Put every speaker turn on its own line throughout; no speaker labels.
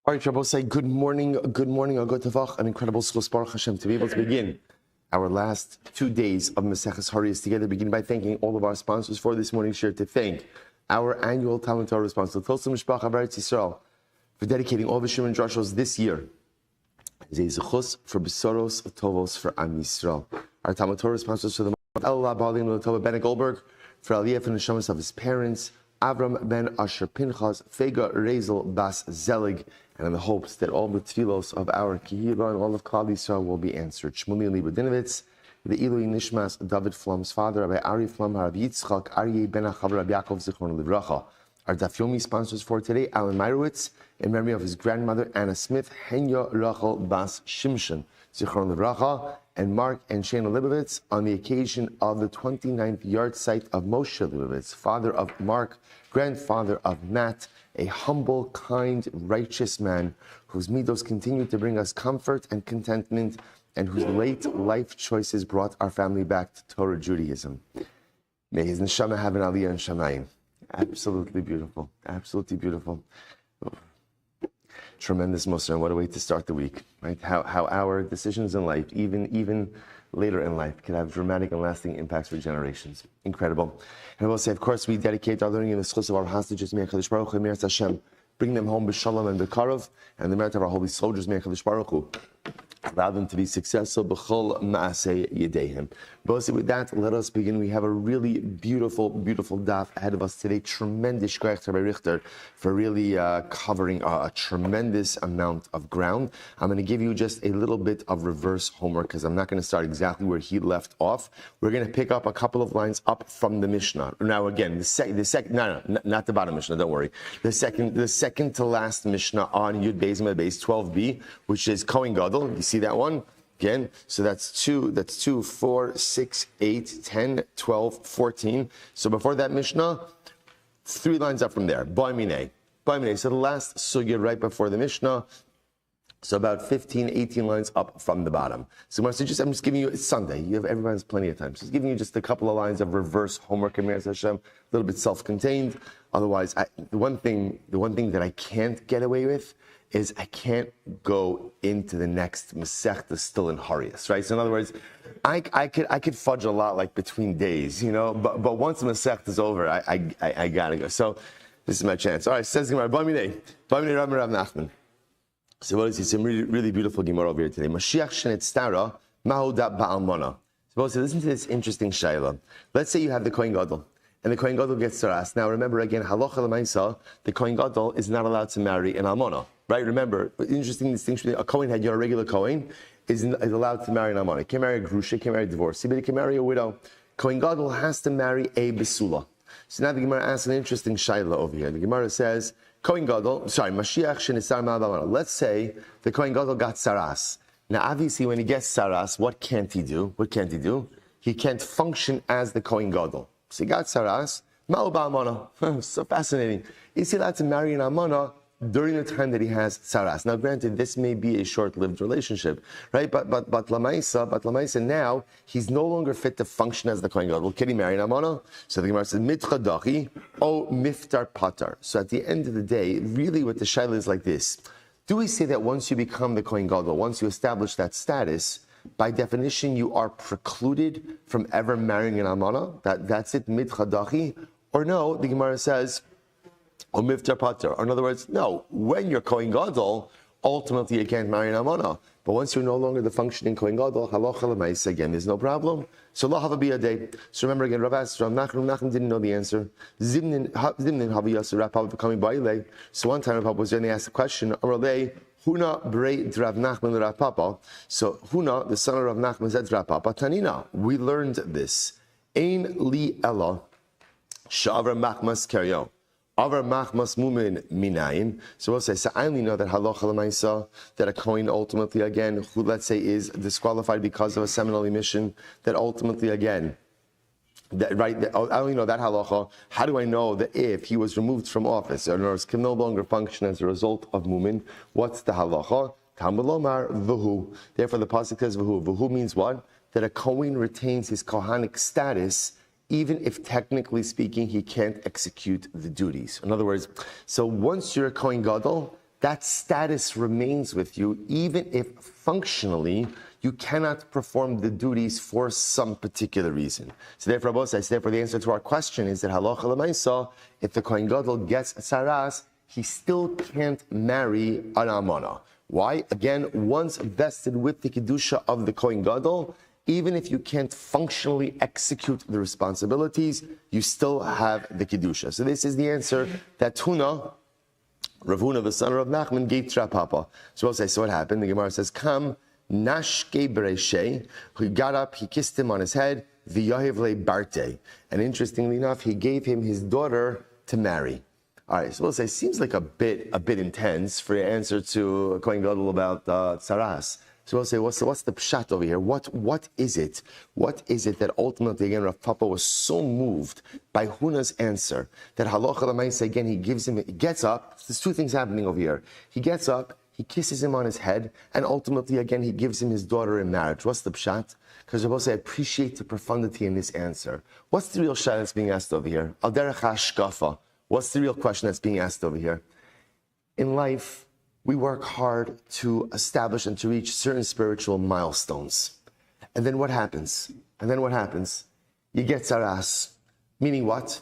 All right, Rabbi, say good morning, a good tavach, an incredible schus Baruch Hashem to be able to begin our last 2 days of Maseches Horayos together. Begin by thanking all of our sponsors for this morning's share. To thank our annual Talmud Torah sponsor, Tolsa Mishpacha B'Eretz Yisrael, for dedicating all the Shir and Drashos this year as a zechus for Besoros Tovos for Am Yisrael. Our Talmud Torah sponsors for the month, Allah Ba'alim L'Tova Ben Goldberg, for Aliyah for the Neshamas of his parents, Avram ben Asher Pinchas, Fega Rezel Bas Zelig, and in the hopes that all the tefillos of our Kehillah and all of Klal Yisrael will be answered. Shmumi Libudinovitz, the Ilui Nishmas, David Flum's father, Rabbi Ari Flum, Rabbi Yitzchak, Aryeh ben Achav, Rabbi Yaakov Zichron Livracha. Our Daf Yomi sponsors for today, Alan Meyrowitz, in memory of his grandmother, Anna Smith, Henya Rachel Bas Shimshon, Zichron Livracha, and Mark and Shana Libovitz on the occasion of the 29th yard site of Moshe Libovitz, father of Mark, grandfather of Matt, a humble, kind, righteous man whose midos continue to bring us comfort and contentment, and whose late life choices brought our family back to Torah Judaism. May his neshama have an aliyah in Shamayim. Absolutely beautiful. Absolutely beautiful. Tremendous Musar, and what a way to start the week, right? How our decisions in life, even later in life, can have dramatic and lasting impacts for generations. Incredible. And I will say, of course, we dedicate our learning in the schus of our hostages, May HaKadosh Baruch Hu, Meretz Hashem, bring them home b'shalom and b'karov, and the merit of our holy soldiers, May HaKadosh Baruch Hu, allow them to be successful. B'chol ma'aseh yedeihem. But with that, let us begin. We have a really beautiful daf ahead of us today. Tremendous shkoyach to Rabbi Richter for really covering a tremendous amount of ground. I'm going to give you just a little bit of reverse homework because I'm not going to start exactly where he left off. We're going to pick up a couple of lines up from the Mishnah. Now again, not the bottom Mishnah. Don't worry. The second to last Mishnah on Yud Beis Meh Beis 12b, which is Kohen Gadol. You see that one? Again, so that's 2, 4, 6, 8, 10, 12, 14. So before that Mishnah, 3 lines up from there. Ba'minei. So the last sugya right before the Mishnah, so about 15, 18 lines up from the bottom. So I'm just giving you, it's Sunday. Everyone's plenty of time. So just giving you just a couple of lines of reverse homework, Meretz Hashem, a little bit self-contained. Otherwise, the one thing that I can't get away with is I can't go into the next Masechta still in Horayos, right? So in other words, I could fudge a lot like between days, but once the Masechta is over, I gotta go. So this is my chance. All right, says Gemara, Ba'minei Rav Nachman. So what is it? Some really beautiful Gemara over here today. Mashiach shenitztara mahuda ba'almona. So listen to this interesting shayla. Let's say you have the Kohen Gadol, and the Kohen Gadol gets tzaras. Now remember again, halacha l'maisa, the Kohen Gadol is not allowed to marry an almona. Right, remember, interesting distinction, a Kohen had your regular Kohen is allowed to marry an almana. He can marry a grusha, can marry a divorcee, but he can marry a widow. Kohen Gadol has to marry a besula. So now the Gemara asks an interesting shayla over here. The Gemara says, Mashiach shenisar ma'almana. Let's say the Kohen Gadol got saras. Now obviously when he gets saras, what can't he do? He can't function as the Kohen Gadol. So he got saras, ma'u ba'almana. So fascinating. Is he allowed to marry an almana during the time that he has tzaras? Now, granted, this may be a short-lived relationship, right? But lamaisa, now he's no longer fit to function as the Kohen Gadol. Can he marry an almana? So the Gemara says mitchadachi o miftar patar. So at the end of the day, really, what the shaila is like this: do we say that once you become the Kohen Gadol, once you establish that status, by definition you are precluded from ever marrying an almana? That's it, mitchadachi? Or no? The Gemara says, or miftar pater. Or in other words, no, when you're Kohen Gadol, ultimately you can't marry an almana. But once you're no longer the functioning Kohen Gadol, halacha l'maisa, again, there's no problem. So lo hava biyadei. So remember again, Rav Nachman didn't know the answer. Zimnin haviyas Rav Papa becoming ba'ilei. So one time Rav Papa was there and they asked the question, Amrlei, Huna brei Rav Nachman Rav Papa. So Huna, the son of Rav Nachman, said Rav Papa, Tanina, we learned this. Ein li ella, shavra machmas keryo. Avar machmas mumin minayin. So we'll say, so I only know that halacha l'maisa, that a Kohen ultimately again, who let's say is disqualified because of a seminal emission, that ultimately again, I only know that halacha. How do I know that if he was removed from office, or can no longer function as a result of mumin? What's the halacha? Talmud lomar v'hu. Therefore the pasuk says v'hu. V'hu means what? That a Kohen retains his kohanic status even if technically speaking he can't execute the duties. In other words, so once you're a Kohen Gadol, that status remains with you, even if functionally you cannot perform the duties for some particular reason. So therefore, the answer to our question is that halacha l'maisa, if the Kohen Gadol gets tzaras, he still can't marry an almana. Why? Again, once vested with the kedusha of the Kohen Gadol, even if you can't functionally execute the responsibilities, you still have the kedusha. So this is the answer that Huna, Rav Huna, the son of Nachman, gave to Rav Papa. So what happened? The Gemara says, "Come, nashke bereishe." He got up, he kissed him on his head, v'yahiv le barte. And interestingly enough, he gave him his daughter to marry. All right, so we'll say, seems like a bit intense for your answer to Kohen Gadol about tzaras. So we'll say, what's the pshat over here? What is it? What is it that ultimately, again, Rav Papa was so moved by Huna's answer that halacha l'maisa, again, he gets up. There's two things happening over here. He gets up, he kisses him on his head, and ultimately, again, he gives him his daughter in marriage. What's the pshat? Because Rabbi say, I appreciate the profundity in this answer. What's the real pshat that's being asked over here? Al derech hashkafa. What's the real question that's being asked over here? In life, we work hard to establish and to reach certain spiritual milestones. And then what happens? You get tzaras. Meaning what?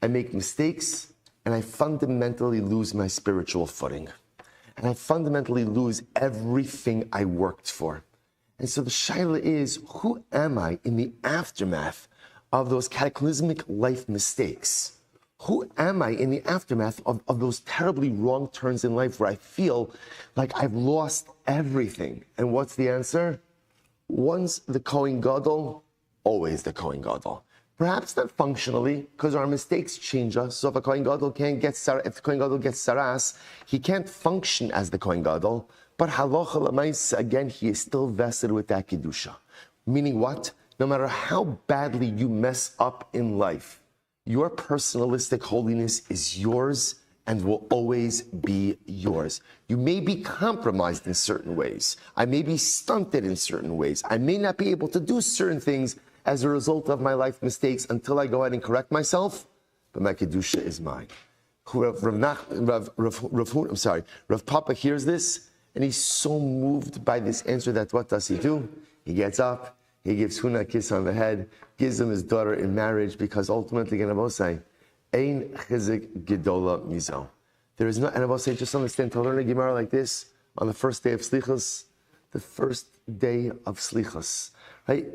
I make mistakes and I fundamentally lose my spiritual footing. And I fundamentally lose everything I worked for. And so the shaila is, who am I in the aftermath of those cataclysmic life mistakes? Who am I in the aftermath of those terribly wrong turns in life where I feel like I've lost everything? And what's the answer? Once the Kohen Gadol, always the Kohen Gadol. Perhaps not functionally, because our mistakes change us. So if a Kohen Gadol if the Kohen Gadol gets saras, he can't function as the Kohen Gadol. But halacha l'maisa, again, he is still vested with that kedusha. Meaning what? No matter how badly you mess up in life, your personalistic holiness is yours and will always be yours. You may be compromised in certain ways. I may be stunted in certain ways. I may not be able to do certain things as a result of my life mistakes until I go ahead and correct myself, but my kedusha is mine. Rav Papa hears this, and he's so moved by this answer that what does he do? He gets up, he gives Huna a kiss on the head, gives him his daughter in marriage, because ultimately, again, Abosai, Ein Chizik Gedola Mizo. There is no, and Abosai, just understand, to learn a Gemara like this on the first day of Slichas, right?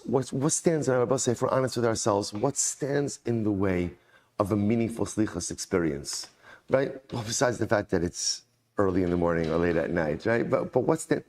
What stands in our Abosai, if we're honest with ourselves, what stands in the way of a meaningful Slichas experience, right? Well, besides the fact that it's early in the morning or late at night, right? But what's that?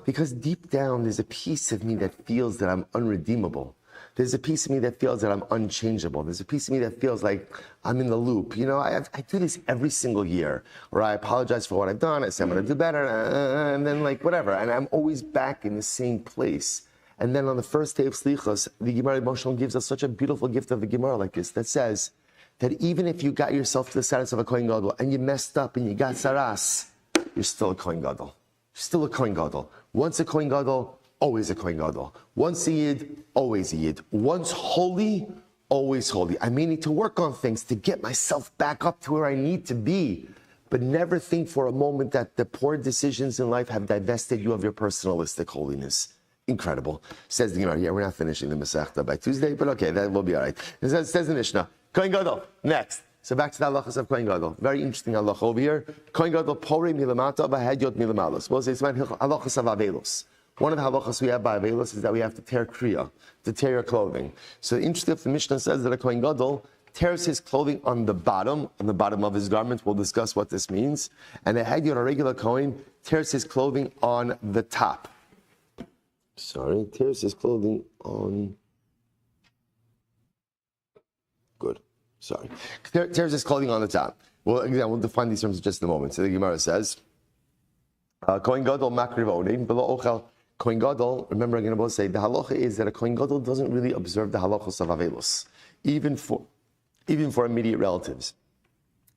Because deep down, there's a piece of me that feels that I'm unredeemable. There's a piece of me that feels that I'm unchangeable. There's a piece of me that feels like I'm in the loop. You know, I do this every single year, where I apologize for what I've done. I say I'm going to do better, and then like whatever. And I'm always back in the same place. And then on the first day of Slichos, the Gemara Emotional gives us such a beautiful gift of a Gemara like this that says that even if you got yourself to the status of a Kohen Gadol and you messed up and you got saras, you're still a Kohen Gadol. Still a Kohen Gadol. Once a Kohen Gadol, always a Kohen Gadol. Once a Yid, always a Yid. Once holy, always holy. I may need to work on things to get myself back up to where I need to be, but never think for a moment that the poor decisions in life have divested you of your personalistic holiness. Incredible. Says the Gemara. Yeah, we're not finishing the Masechta by Tuesday, but okay, that will be all right. It says the Mishnah. Kohen Gadol, next. So back to the halachas of Kohen Gadol. Very interesting halacha over here. Kohen Gadol pori milamata v'hadyot milamalos. Well, it's halachas of avelos. One of the halachas we have by avelos is that we have to tear kriya, to tear your clothing. So interesting if the Mishnah says that a Kohen Gadol tears his clothing on the bottom of his garment. We'll discuss what this means. And a hadyot, a regular Kohen, tears his clothing on the top. Tears his clothing on... Good. Tears his clothing on the top. Well, again, we'll define these terms in just a moment. So the Gemara says, Kohen Gadol makriv onein below ochel. Kohen Gadol, remember I'm going to say, the halacha is that a Kohen Gadol doesn't really observe the halachos of avelos, even for immediate relatives.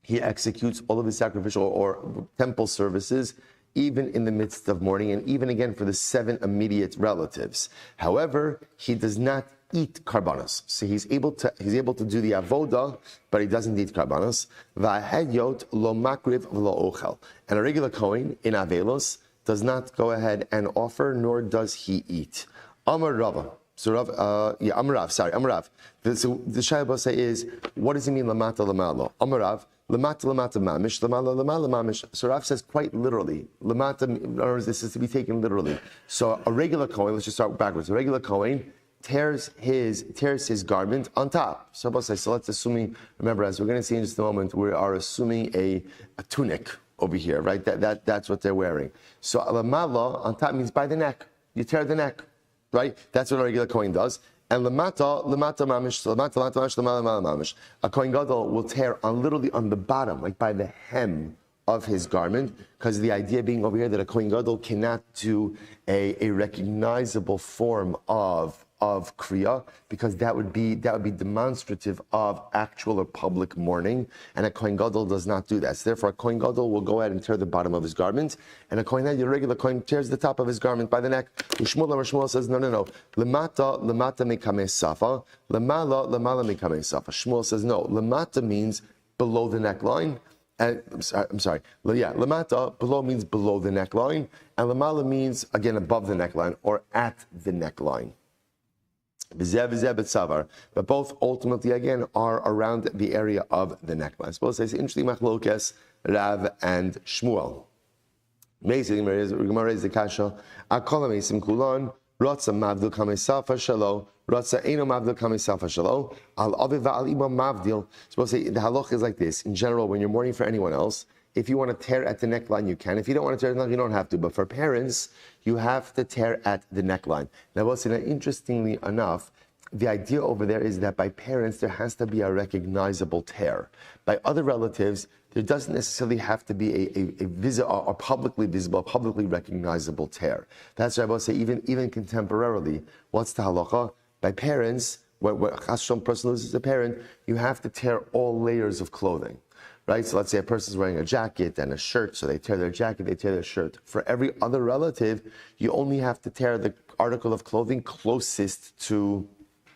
He executes all of his sacrificial or temple services even in the midst of mourning, and even again for the 7 immediate relatives. However, he does not eat karbanos. So he's able to do the avoda, but he doesn't eat karbanos. Va'hedyot lo makriv v'lo ochel. And a regular kohen in avelos does not go ahead and offer, nor does he eat. Amar Rava. So Amar Rav. So the Shayla say is, what does it mean lamata lamalo? Amar Rav. Lamata mamish, lamala mamish. So Rav says quite literally. Lamata, or this is to be taken literally. So a regular kohen, let's just start backwards. A regular kohen tears his garment on top. So let's assuming, remember, as we're going to see in just a moment, we are assuming a tunic over here, right? That's what they're wearing. So lamala on top means by the neck. You tear the neck, right? That's what a regular kohen does. And lamata mamish. A kohen gadol will tear literally on the bottom, like by the hem of his garment, because the idea being over here that a kohen gadol cannot do a recognizable form of kriya, because that would be demonstrative of actual or public mourning, and a kohen gadol does not do that. So therefore, a kohen gadol will go ahead and tear the bottom of his garment, and a regular kohen tears the top of his garment by the neck. Shmuel says no. Lamata mikame safa, lamala mikame safa. Shmuel says no. Lamata means below the neckline. I'm sorry. Yeah, lamata, below means below the neckline, and lamala means again above the neckline or at the neckline. But both ultimately again are around the area of the neckline. I suppose it's interesting machlokes Rav and Shmuel. Amazing, Gemara is the kasha. Akol amesim kulon rotza mavdil kamesafa shalo rotza eno mavdil kamesafa shalo al aviv al imam mavdil. Suppose the halach is like this. In general, when you're mourning for anyone else, if you want to tear at the neckline, you can. If you don't want to tear at the neckline, you don't have to. But for parents, you have to tear at the neckline. Now, interestingly enough, the idea over there is that by parents, there has to be a recognizable tear. By other relatives, there doesn't necessarily have to be a publicly visible, publicly recognizable tear. That's why I will say, even contemporarily, what's the halacha? By parents, when a person loses a parent, you have to tear all layers of clothing. Right? So let's say a person's wearing a jacket and a shirt, so they tear their jacket, they tear their shirt. For every other relative, you only have to tear the article of clothing closest to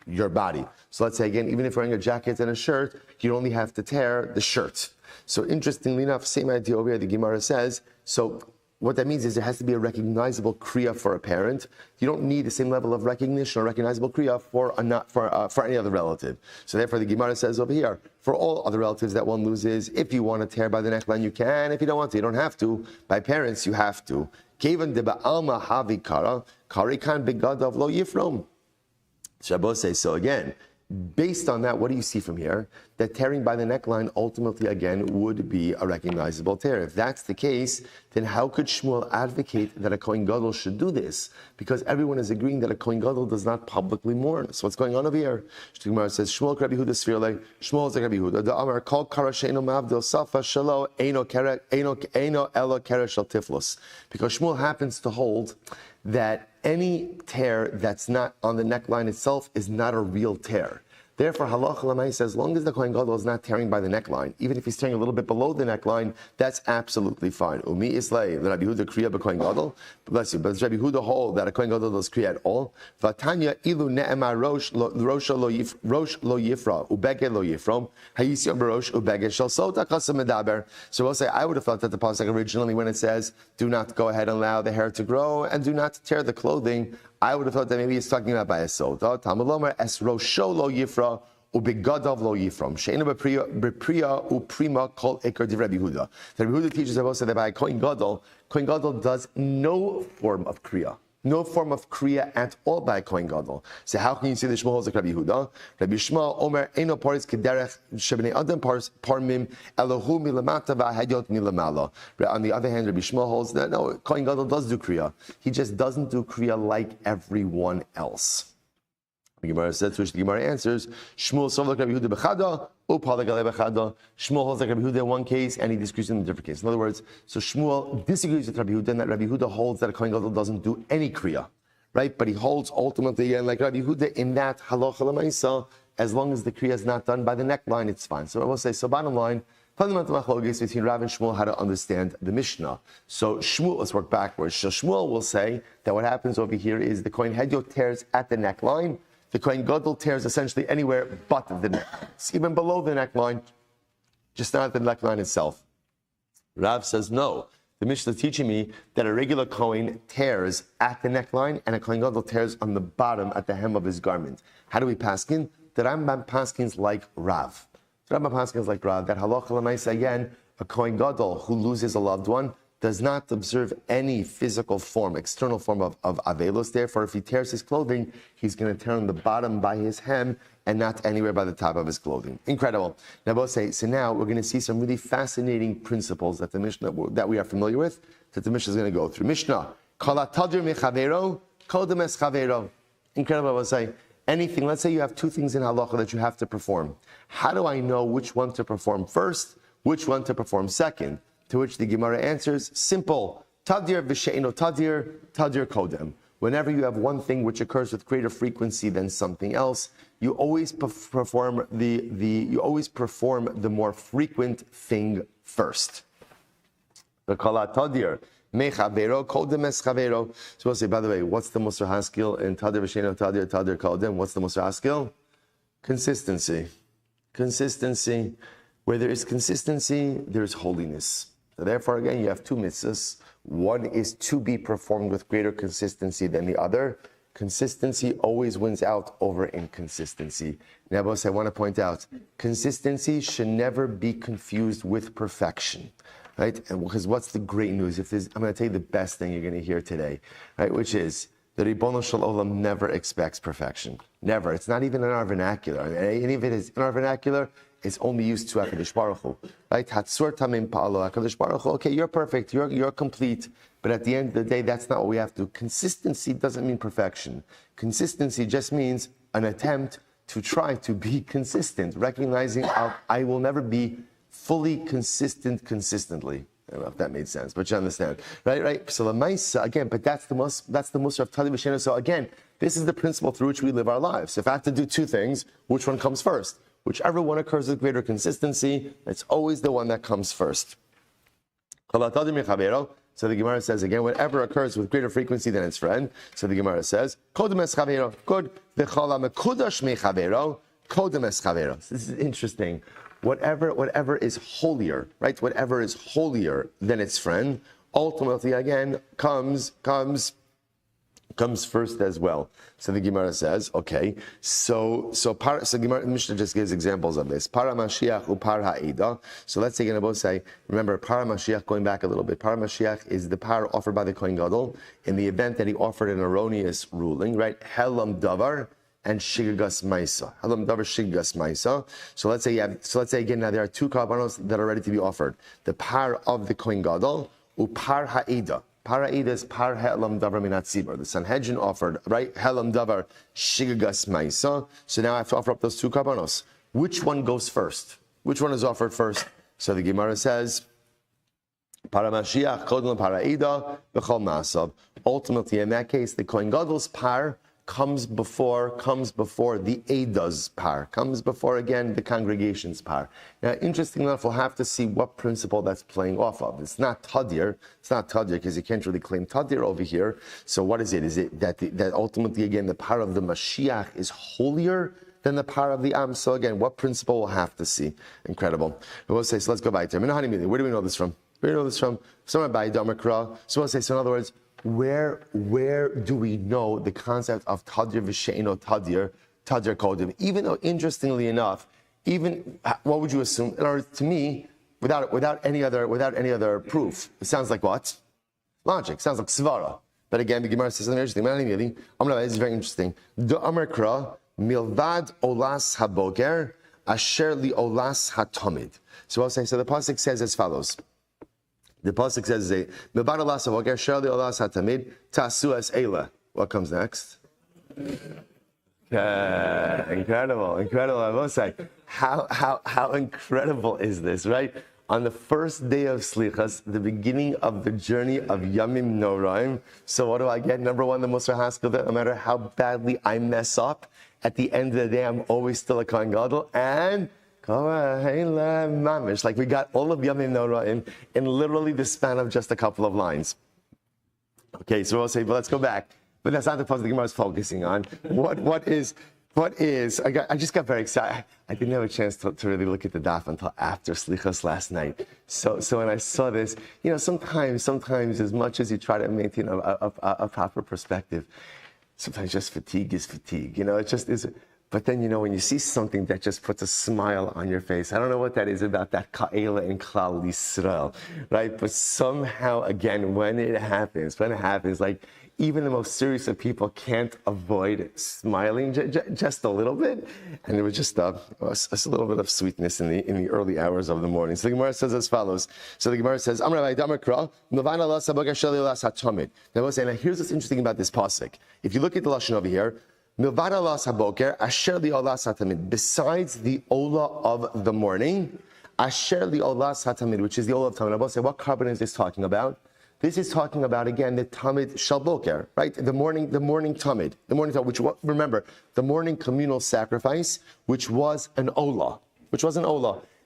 your body. So let's say again, even if you're wearing a jacket and a shirt, you only have to tear the shirt. So interestingly enough, same idea over here, the Gemara says, so what that means is there has to be a recognizable kriya for a parent. You don't need the same level of recognition or recognizable kriya for any other relative. So therefore, the Gemara says over here, for all other relatives that one loses, if you want to tear by the neckline, you can. If you don't want to, you don't have to. By parents, you have to. Kevan de ba'alma havi kara karikan begadav lo yifrom. Shabbos says so again. Based on that, what do you see from here? That tearing by the neckline ultimately, again, would be a recognizable tear. If that's the case, then how could Shmuel advocate that a Kohen Gadol should do this? Because everyone is agreeing that a Kohen Gadol does not publicly mourn. So what's going on over here? Gemara says, Shmuel Rabbi Yehuda Sfirle, Shmuel is like Rabbi Yehuda. The Amar called Kara Sheino Mavdil Safa Shalo Eino Elo Kara Shel Tiflos. Because Shmuel happens to hold that any tear that's not on the neckline itself is not a real tear. Therefore, halacha l'may says, as long as the Kohen Gadol is not tearing by the neckline, even if he's tearing a little bit below the neckline, that's absolutely fine. Umi islay, the Rabbi Yehuda kriya b'Kohen Gadol, bless you, but does Rabbi Yehuda hold that a Kohen Gadol does kriya at all? Vatanya ilu ne'emar rosh lo yifra, ubege lo yifrom, hayisiyom barosh ubege shel sota chasam medaber. So we'll say, I would have thought that the pasuk originally, when it says, do not go ahead and allow the hair to grow, and do not tear the clothing, I would have thought that maybe he's talking about by a sota. Tamalomer es rosho lo yifra ubegadav lo yifram. She'ena bepriya uprima kol ekar div Rabbi Yehuda. Rabbi Yehuda teaches us that by Kohen Gadol does no form of kriya. No form of kriya at all by Kohen Gadol. So how can you see the Shmuel holds like Rabbi Yehuda? Rabbi Shmuel Omer Eino Paris Kederech Shebnei Adam Parmim Elohu Milamata VaHadyot Milamala. On the other hand, Rabbi Shmuel holds that no, Kohen Gadol does do kriya. He just doesn't do kriya like everyone else. The Gemara says, which the Gemara answers, Shmuel Silber like Rabbi Yehuda b'chada, Upala Galei b'chada. Shmuel holds like Rabbi Yehuda in one case, and he disagrees in a different case. In other words, so Shmuel disagrees with Rabbi Yehuda, and that Rabbi Yehuda holds that a Kohen Gadol doesn't do any kriya, right? But he holds ultimately, again, like Rabbi Yehuda, in that halacha l'maisa, as long as the kriya is not done by the neckline, it's fine. So I will say, so bottom line, fundamental machlokes between Rav and Shmuel how to understand the Mishnah. So Shmuel, let's work backwards. So Shmuel will say that what happens over here is the Kohen Hedyo tears at the neckline. the Kohen Gadol tears essentially anywhere but the neck. It's even below the neckline, just not the neckline itself. Rav says no. The Mishnah is teaching me that a regular Kohen tears at the neckline and a Kohen Gadol tears on the bottom at the hem of his garment. How do we paskin? The Rambam paskins like Rav. The Rambam paskins like Rav. That halacha l'maisa again, a Kohen Gadol who loses a loved one does not observe any physical form, external form of avelos. Therefore, if he tears his clothing, he's going to tear on the bottom by his hem and not anywhere by the top of his clothing. Incredible. Now, both say, so now we're going to see some really fascinating principles that the Mishnah, that we are familiar with, that the Mishnah is going to go through. Mishnah, kala tadir mechavero, kodem es chavero. Incredible, I will say. Anything, let's say you have two things in halacha that you have to perform. How do I know which one to perform first, which one to perform second? To which the Gemara answers, simple, tadir v'she'ino tadir, tadir kodem. Whenever you have one thing which occurs with greater frequency than something else, you always perform the more frequent thing first. The kala tadir mechavero kodem es chavero. So we'll say, by the way, what's the Musar Haskell in tadir v'she'ino tadir, tadir kodem? What's the Musar Haskell? Consistency. Consistency. Where there is consistency, there is holiness. So therefore, again, you have two mitzvahs. One is to be performed with greater consistency than the other. Consistency always wins out over inconsistency. Now, boss, I want to point out, consistency should never be confused with perfection, right? And because what's the great news? I'm going to tell you the best thing you're going to hear today, right? Which is the Ribono Shel Olam never expects perfection. Never. It's not even in our vernacular. And if it is in our vernacular, it's only used to HaKadosh Baruch Hu, right? Hatzur tamim pa'alo HaKadosh Baruch Hu. Okay, you're perfect, you're complete, but at the end of the day, that's not what we have to do. Consistency doesn't mean perfection. Consistency just means an attempt to try to be consistent, recognizing I will never be fully consistent consistently. I don't know if that made sense, but you understand, right? So the Maisa, again, but that's the Musar of Tali B'Shena. So again, this is the principle through which we live our lives. If I have to do two things, which one comes first? Whichever one occurs with greater consistency, it's always the one that comes first. So the Gemara says again, whatever occurs with greater frequency than its friend. So the Gemara says, Kodem es chavero, good. This is interesting. Whatever is holier, right? Whatever is holier than its friend, ultimately again comes first as well. So the Gemara says, okay, so Gemara Mishnah just gives examples of this. Para Mashiach u par ha'ida. So let's say, going to both say, remember, Para Mashiach, going back a little bit, Para Mashiach is the par offered by the Kohen Gadol in the event that he offered an erroneous ruling, right? Helam davar and shigagas maisa. Helam davar shigagas maisa. So let's say again, now there are two karbanos that are ready to be offered. The par of the Kohen Gadol u par ha'ida. Para Ida is par helam davar minat tzibur. The Sanhedrin offered, right? Helam davar shigagas maisa. So now I have to offer up those two karbanos. Which one goes first? Which one is offered first? So the Gemara says, Para Mashiach kodem para Ida b'chol masav. Ultimately, in that case, the Kohen Gadol's par comes before the Eida's par, comes before, again, the congregation's par. Now, interestingly enough, we'll have to see what principle that's playing off of. It's not Tadir, because you can't really claim Tadir over here. So what is it? Is it that ultimately, again, the par of the Mashiach is holier than the par of the Am? So again, what principle we'll have to see? Incredible. We'll say, so let's go back to him. Where do we know this from? Somewhere by Damakra. So we'll say, so in other words, where do we know the concept of Tadir v'she'ino Tadir kodem? Even though, interestingly enough, what would you assume? In other words, to me, without any other proof, it sounds like what? Logic. Sounds like svara. But again, the Gemara says something interesting. This is very interesting. The Amarkra milvad olas haboger asher li olas hatomid. So I'll say. So the pasuk says as follows. The pasuk says, "Milvad olas haboger asher li olas hatomid tasu es ela." What comes next? Incredible. I must say, how incredible is this, right? On the first day of Slichas, the beginning of the journey of Yomim Noraim. So what do I get? Number one, the Musar Haskell, that no matter how badly I mess up, at the end of the day, I'm always still a Kohen Gadol. And like we got all of Yomim Noraim in literally the span of just a couple of lines. Okay, so we'll say, but let's go back. But that's not the part the Gemara is focusing on. What is I just got very excited. I didn't have a chance to really look at the daf until after Slichos last night. So when I saw this, sometimes as much as you try to maintain a proper perspective, sometimes just fatigue is fatigue. It just is. But then, when you see something that just puts a smile on your face, I don't know what that is about that Ka'ela and Klal Yisrael, right? But somehow, again, when it happens, like, even the most serious of people can't avoid smiling just a little bit. And there was just a little bit of sweetness in the early hours of the morning. So the Gemara says as follows. So the Gemara says, now here's what's interesting about this pasuk. If you look at the Lashon over here, besides the Ola of the morning, which is the Ola of Tamid. I will say, what carbon is this talking about? This is talking about, again, the Tamid Shal Boker, right? The morning Tamid. Which, remember, the morning communal sacrifice, which was an Ola.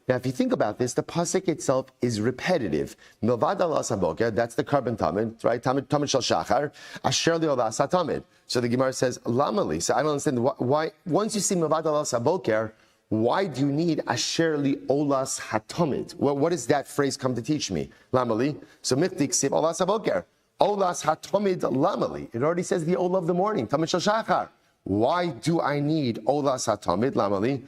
Now, if you think about this, the pasuk itself is repetitive. Milvad alas haboker, that's the carbon tamid, right? Tamid shel shachar, asher li olas hatamid. So the Gemara says, lamali. So I don't understand why. Once you see milvad alas haboker, why do you need asher li olas hatamid? Well, what does that phrase come to teach me? Lamali. So miftik siv olas haboker, olas hatamid lamali. It already says the ola of the morning, tamid shel shachar. Why do I need olas hatamid lamali?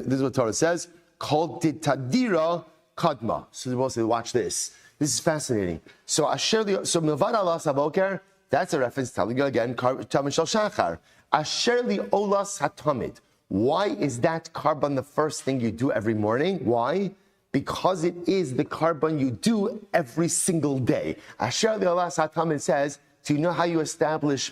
This is what Torah says. Called Tadira Kadma. So the say, watch this. This is fascinating. So Milvad Alas Haboker, that's a reference telling you again, Tamid Shel Shachar. Asher li Olas Hatamid. Why is that carbon the first thing you do every morning? Why? Because it is the carbon you do every single day. Asher li Olas Hatamid says, do you know how you establish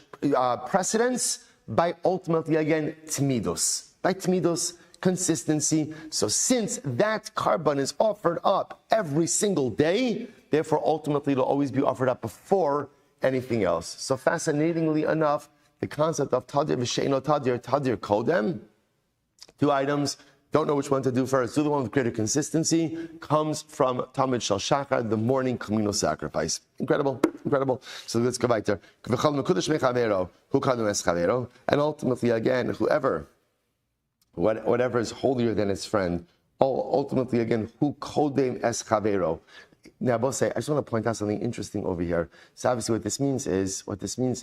precedence? By ultimately, again, Tmidus. By Tmidus, consistency. So since that carbon is offered up every single day, therefore ultimately it'll always be offered up before anything else. So fascinatingly enough, the concept of tadir v'she'eno tadir kodem, two items, don't know which one to do first, do the one with greater consistency, comes from Tamid Shel Shachar, the morning communal sacrifice. Incredible. So let's go back there. And ultimately again, whatever is holier than its friend, ultimately again, who kodem es chavero. Now, I just want to point out something interesting over here. So obviously what this means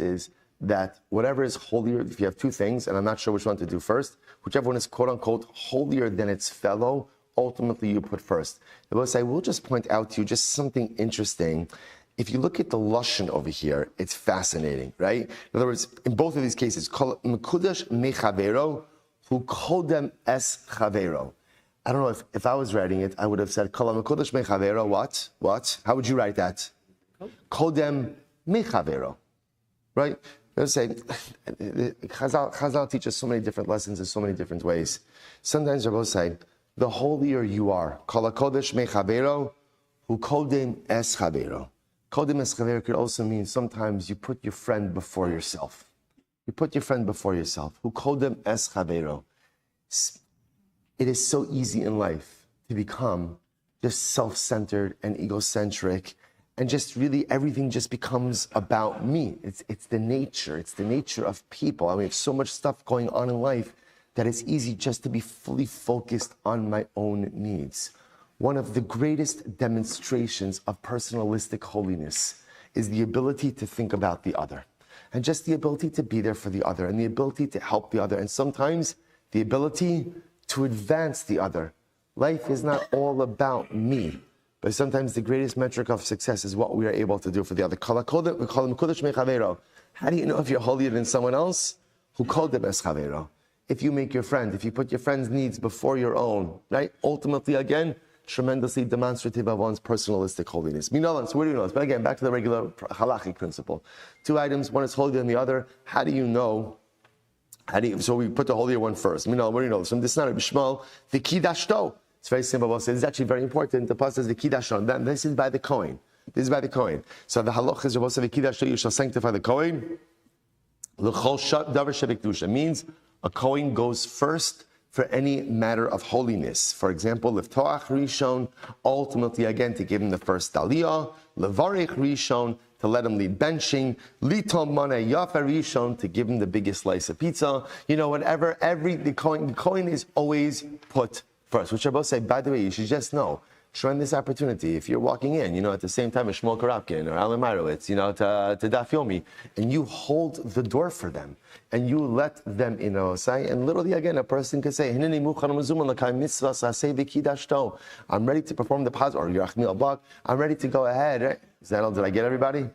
is that whatever is holier, if you have two things, and I'm not sure which one to do first, whichever one is quote unquote holier than its fellow, ultimately you put first. I will just point out to you just something interesting. If you look at the Lashon over here, it's fascinating, right? In other words, in both of these cases, call it mekudash mechavero, who kodem es chavero. I don't know if I was writing it, I would have said kolam kodesh mechavero. What? How would you write that? Kodem mechavero, right? Let's say Chazal teaches so many different lessons in so many different ways. Sometimes they're both saying the holier you are, kol kodesh mechavero, who kodem es chavero. Kodem es chavero could also mean sometimes you put your friend before yourself. Who kodem es chavero. It is so easy in life to become just self-centered and egocentric, and just really everything just becomes about me. It's the nature of people. I mean, there's so much stuff going on in life that it's easy just to be fully focused on my own needs. One of the greatest demonstrations of personalistic holiness is the ability to think about the other. And just the ability to be there for the other, and the ability to help the other, and sometimes the ability to advance the other. Life is not all about me, but sometimes the greatest metric of success is what we are able to do for the other. How do you know if you're holier than someone else? Who kodem es chavero. If you make your friend, if you put your friend's needs before your own, right? Ultimately, again, tremendously demonstrative of one's personalistic holiness. So where do you know this? But again, back to the regular halachic principle. Two items, one is holier than the other. How do you know? So we put the holier one first. Where do you know this? From this Rabbi Shmuel, the kidashto. It's very simple. This is actually very important. The pasuk says the kidashto. Then this is by the Kohen. So the halach is the kidashto. You shall sanctify the Kohen. L'chol davar shebekdusha means a Kohen goes first for any matter of holiness. For example, Liftoach Rishon, ultimately again to give him the first Aliyah, Levarich Rishon, to let him lead benching, Litom Maneh Yafa Rishon, to give him the biggest slice of pizza. Whatever, the coin is always put first, which I both say, by the way, you should just know, showing this opportunity, if you're walking in, at the same time as Shmuel Karapkin or Alan Meirowitz, to Daf Yomi, and you hold the door for them, and you let them say, and literally again, a person could say, I'm ready to perform the paz, or Yerachmi al-Bak, I'm ready to go ahead. Right? Did I get everybody?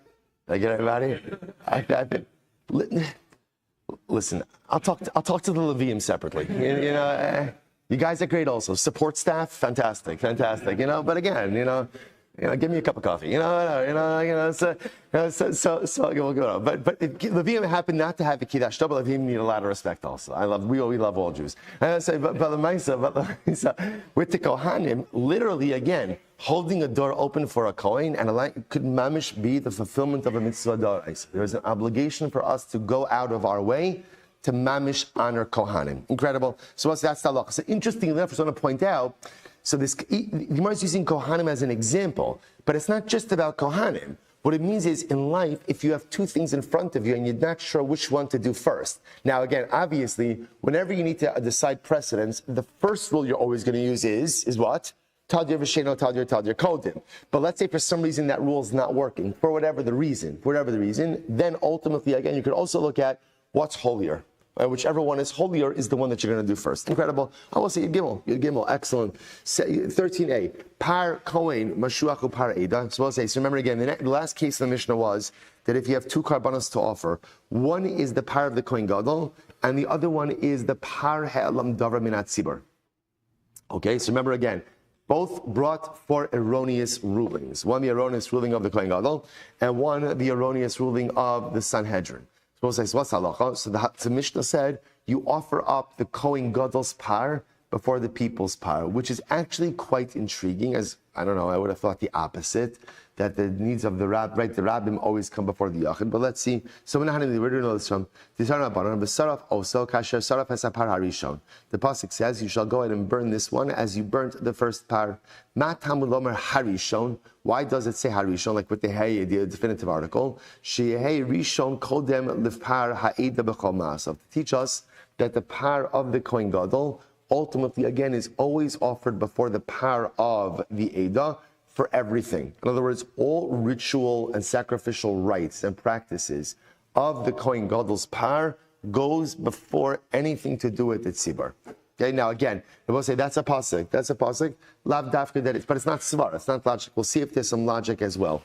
Listen, I'll talk to the Levium separately. You guys are great also. Support staff, fantastic. But again, give me a cup of coffee. So we'll go on. But Levium happened not to have a Kiddush, but Levium need a lot of respect also. We love all Jews. And I say, but the Maisa, with the Kohanim, literally again, holding a door open for a Kohen and could mamish be the fulfillment of a mitzvah d'oraisa. There's an obligation for us to go out of our way to mamish honor Kohanim. Incredible. So that's the halacha. So interestingly enough, I just want to point out, so this Gemara is using Kohanim as an example, but it's not just about Kohanim. What it means is, in life, if you have two things in front of you and you're not sure which one to do first. Now again, obviously, whenever you need to decide precedence, the first rule you're always going to use is what? Tadir v'sheno, tadir kodim. But let's say for some reason that rule is not working, for whatever the reason, then ultimately, again, you could also look at what's holier. Whichever one is holier is the one that you're going to do first. Incredible. I will say Yud Gimel. Excellent. 13a. Par Kohen Mashuachu Par Eda. So remember again, the last case of the Mishnah was that if you have two karbanos to offer, one is the par of the Kohen Gadol, and the other one is the par Ha'elam Davar Minat Tzibur. Okay, so remember again, both brought for erroneous rulings. One, the erroneous ruling of the Kohen Gadol, and one, the erroneous ruling of the Sanhedrin. So the Mishnah said, you offer up the Kohen Gadol's par before the people's par, which is actually quite intriguing, as, I would have thought the opposite, that the needs of the Rab, right, the Rabbim always come before the Yachid. But let's see. So where do we know this from? The Pasuk says, you shall go ahead and burn this one as you burnt the first par. Harishon. Why does it say Harishon, like with the Hey, the definitive article? Rishon kodem lifpar ha'eda b'chol ma'asav. To teach us that the par of the Kohen Gadol ultimately, again, is always offered before the par of the Eda for everything. In other words, all ritual and sacrificial rites and practices of the Kohen Gadol's par goes before anything to do with the tzibur. Okay, now again, we'll say that's a pasuk. Lav dafka that it's, but it's not svar. It's not logic. We'll see if there's some logic as well.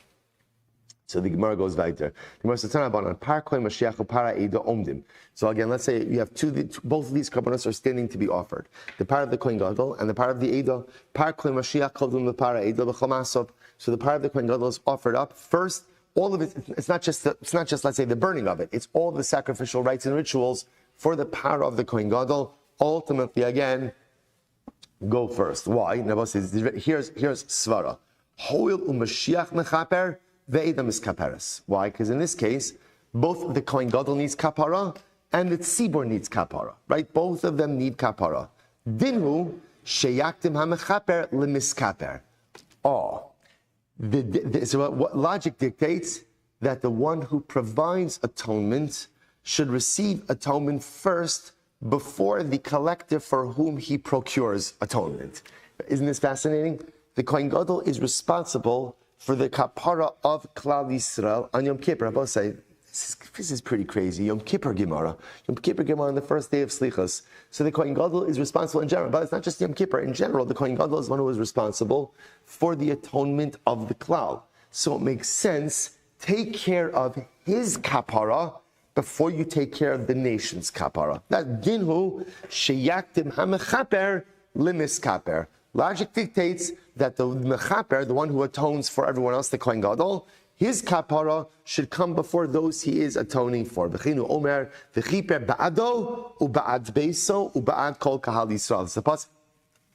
So the Gemara goes weiter. The Gemara says, par Kohen Mashiach para Eda omdim. So again, let's say you have both of these karbanos are standing to be offered. The par of the Kohen Gadol and the par of the Eda. Par Kohen Mashiach kodem the para Eda b'chol ma'asav. So the par of the Kohen Gadol is offered up first. All of it. It's not just let's say the burning of it. It's all the sacrificial rites and rituals for the par of the Kohen Gadol. Ultimately, again, go first. Why? Nabal says here's svara. Hoil u'Mashiach mechaper. Ve'edam is kaparas. Why? Because in this case, both the Kohen Gadol needs kapara and the tzibur needs kapara. Right? Both of them need kapara. Dinhu sheyaktim hamechaper lemiskaper. So what logic dictates that the one who provides atonement should receive atonement first before the collector for whom he procures atonement. Isn't this fascinating? The Kohen Gadol is responsible for the kapara of Klal Yisrael on Yom Kippur. I both say, this is pretty crazy. Yom Kippur Gemara on the first day of Slichas. So the Kohen Gadol is responsible in general, but it's not just Yom Kippur. In general, the Kohen Gadol is one who is responsible for the atonement of the Klal. So it makes sense, take care of his kapara before you take care of the nation's kapara. That dinhu sheyaktim hamechaper limiskaper. Logic dictates that the mechaper, the one who atones for everyone else, the Kohen Gadol, his kapara should come before those he is atoning for. V'chinu omer v'chiper ba'ado u'ba'ad beiso u'ba'ad kol kahal Yisrael. It's the pasuk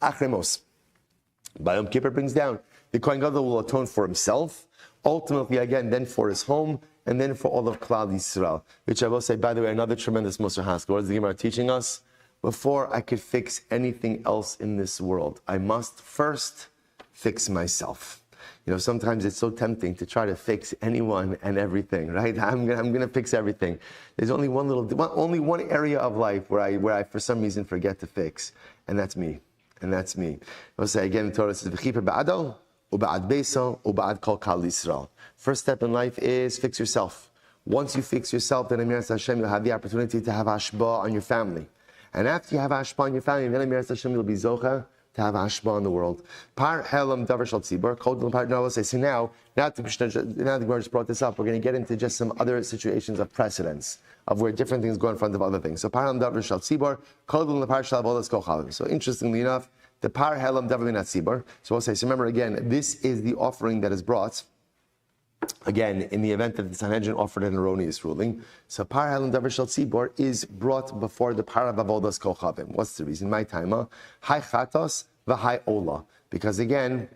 Achremos. Yom Kippur brings down the Kohen Gadol will atone for himself, ultimately again then for his home, and then for all of Klal Yisrael. Which I will say, by the way, another tremendous Musar Haskell. What is the Gemara teaching us? before I could fix anything else in this world. I must first fix myself. Sometimes it's so tempting to try to fix anyone and everything, right? I'm gonna fix everything. There's only only one area of life where I for some reason forget to fix, and that's me. I'll say again, the Torah says, "V'chiper ba'ado u'ba'ad beso u'ba'ad kol kal Yisrael." First step in life is fix yourself. Once you fix yourself, then Amiras Hashem, you'll have the opportunity to have hashba on your family. And after you have hashba on your family, then Amiras Hashem, you'll be zocha to have hashba in the world. Par helam davar shal tzibur. Now we'll say. So now the Gemara just brought this up. We're going to get into just some other situations of precedence of where different things go in front of other things. So par helam davar shal tzibur. Kodol lepar shal avodas kochalim. So interestingly enough, the par helam davar minat tzibur. So we'll say. So remember again, this is the offering that is brought. Again, in the event that the Sanhedrin offered an erroneous ruling, so par helam davar shel tzibor is brought before the par of avodas kochavim. What's the reason? My timer, hai chatos v'hai ola. Because the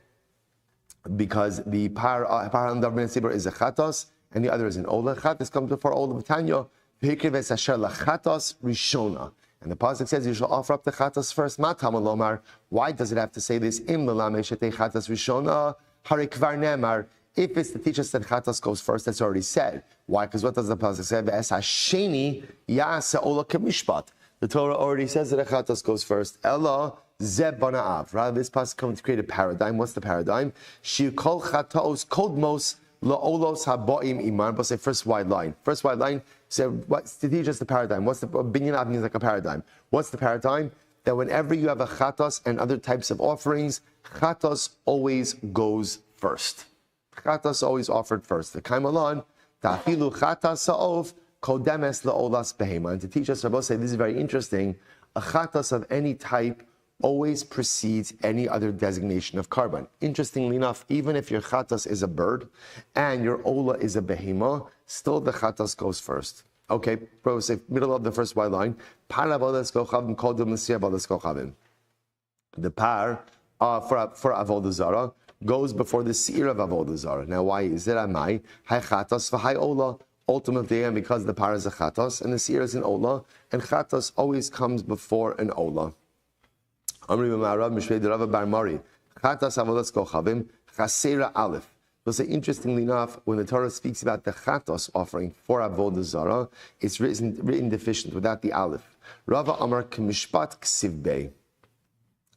par helam davar tzibor is a chatos and the other is an ola. Chatos comes before ola. V'tanyo v'hikriv es asher lachatos rishona. And the pasuk says you shall offer up the chatos first. Ma tama lomar. Why does it have to say this? Im l'lamei shetei chatos rishona hari kvar nemar. If it's to teach us that chatas goes first, that's already said. Why? Because what does the pasuk say? Ve'es hasheni ya'aseh ola k'mishpat. The Torah already says that chatas goes first. Ella zeh bana'av. Rather, this pasuk comes to create a paradigm. What's the paradigm? Shi kol chatos kodmos la'olos haba'im iman. But say first wide line. First wide line. Say what's to teach us the paradigm? What's the binyan av means like a paradigm? What's the paradigm? That whenever you have a chatas and other types of offerings, chatas always goes first. Chatas always offered first. The Kaimalon, Ta'afilu chatas sa'ov, kodemes la'olas behema. And to teach us, Rabbi say, this is very interesting. A chatas of any type always precedes any other designation of carbon. Interestingly enough, even if your chatas is a bird and your ola is a behema, still the chatas goes first. Okay, Rabbi say, middle of the first white line, par avodas kochavim kodem l'sir avodas kochavim. The par for avodah zara goes before the seir of avodah zarah. Now, why is it? Amai hai chatos v'hai ola. Ultimately, and because the par is a chatos and the seir is an ola, and chatos always comes before an ola. Amri b'ma'arav mishvei d'Rav bar Mari chatos avodas kochavim chasera aleph. So, interestingly enough, when the Torah speaks about the chatos offering for avodah zarah, it's written deficient without the aleph. Rava Amar k'mishpat ksiv bei.